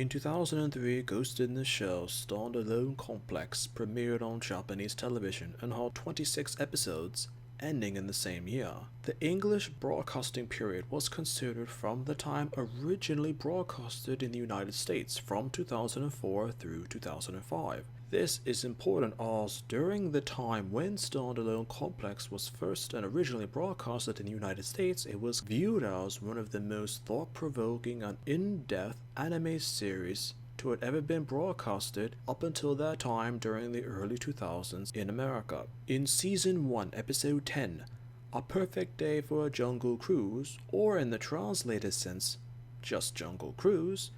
In 2003, Ghost in the Shell standalone complex premiered on Japanese television and had 26 episodes, ending in the same year. The English broadcasting period was considered from the time originally broadcasted in the United States from 2004 through 2005. This is important as during the time when Standalone Complex was first and originally broadcasted in the United States, it was viewed as one of the most thought-provoking and in-depth anime series to have ever been broadcasted up until that time during the early 2000s in America. In Season 1, Episode 10, A Perfect Day for a Jungle Cruise, or in the translated sense, just Jungle Cruise,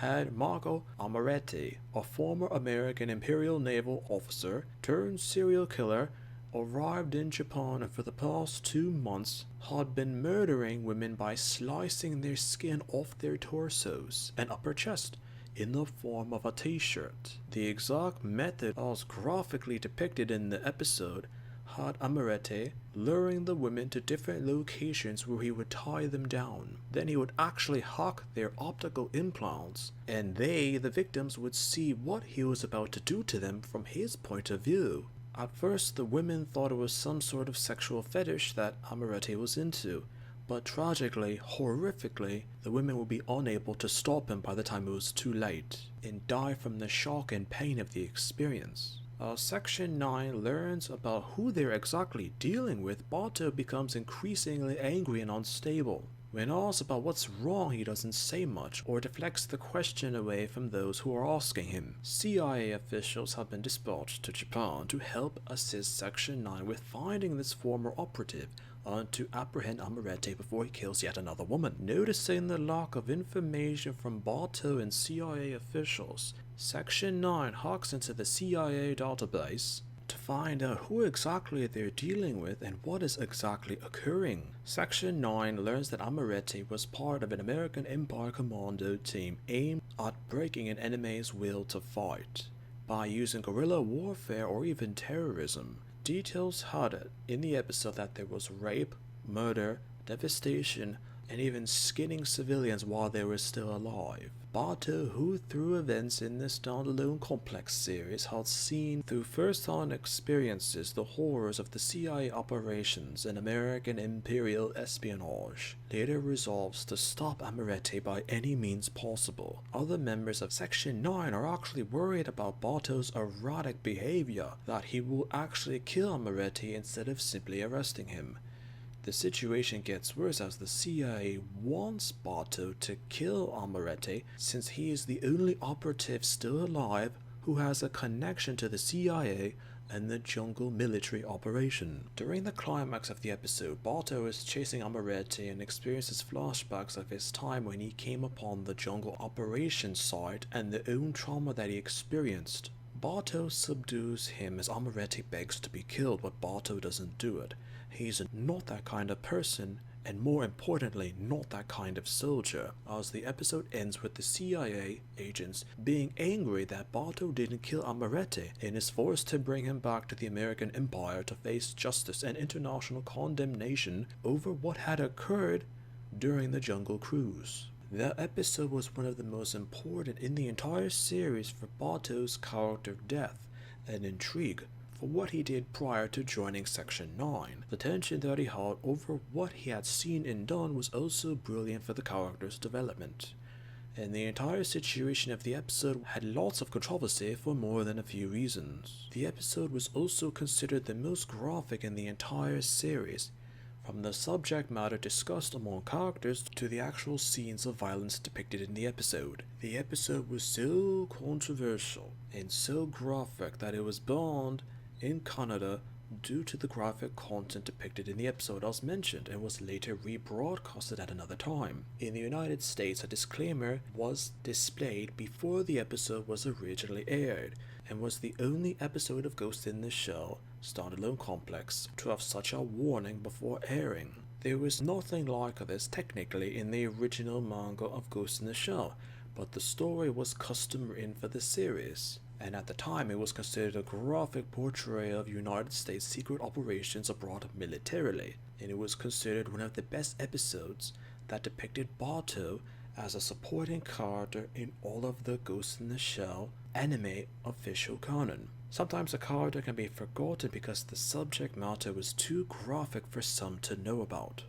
had Marco Amereti, a former American Imperial Naval officer turned serial killer, arrived in Japan and for the past 2 months had been murdering women by slicing their skin off their torsos and upper chest in the form of a t-shirt. The exact method as graphically depicted in the episode had Amereti luring the women to different locations where he would tie them down. Then he would actually hack their optical implants, and they, the victims, would see what he was about to do to them from his point of view. At first, the women thought it was some sort of sexual fetish that Amereti was into, but tragically, horrifically, the women would be unable to stop him by the time it was too late, and die from the shock and pain of the experience. As Section 9 learns about who they're exactly dealing with, Batou becomes increasingly angry and unstable. When asked about what's wrong, he doesn't say much or deflects the question away from those who are asking him. CIA officials have been dispatched to Japan to help assist Section 9 with finding this former operative and to apprehend Amereti before he kills yet another woman. Noticing the lack of information from Batou and CIA officials, Section 9 hacks into the CIA database to find out who exactly they're dealing with and what is exactly occurring. Section 9 learns that Amereti was part of an American Empire commando team aimed at breaking an enemy's will to fight by using guerrilla warfare or even terrorism. Details had it in the episode that there was rape, murder, devastation, and even skinning civilians while they were still alive. Batou, who through events in the Standalone Complex series had seen through first-hand experiences the horrors of the CIA operations and American imperial espionage, later resolves to stop Amereti by any means possible. Other members of Section 9 are actually worried about Batou's erratic behavior, that he will actually kill Amereti instead of simply arresting him. The situation gets worse as the CIA wants Batou to kill Amereti since he is the only operative still alive who has a connection to the CIA and the jungle military operation. During the climax of the episode, Batou is chasing Amereti and experiences flashbacks of his time when he came upon the jungle operations site and the own trauma that he experienced. Batou subdues him as Amereti begs to be killed, but Batou doesn't do it. He's not that kind of person, and more importantly, not that kind of soldier, as the episode ends with the CIA agents being angry that Batou didn't kill Amereti and is forced to bring him back to the American Empire to face justice and international condemnation over what had occurred during the Jungle Cruise. The episode was one of the most important in the entire series for Batou's character depth and intrigue for what he did prior to joining Section 9. The tension that he had over what he had seen and done was also brilliant for the character's development. And the entire situation of the episode had lots of controversy for more than a few reasons. The episode was also considered the most graphic in the entire series, from the subject matter discussed among characters to the actual scenes of violence depicted in the episode. The episode was so controversial and so graphic that it was banned in Canada due to the graphic content depicted in the episode as mentioned, and was later rebroadcasted at another time. In the United States, a disclaimer was displayed before the episode was originally aired, and was the only episode of Ghost in the Shell Standalone Complex to have such a warning before airing. There was nothing like this technically in the original manga of Ghost in the Shell, but the story was custom written for the series, and at the time it was considered a graphic portrayal of United States secret operations abroad militarily, and it was considered one of the best episodes that depicted Batou as a supporting character in all of the Ghost in the Shell anime official canon. Sometimes a character can be forgotten because the subject matter was too graphic for some to know about.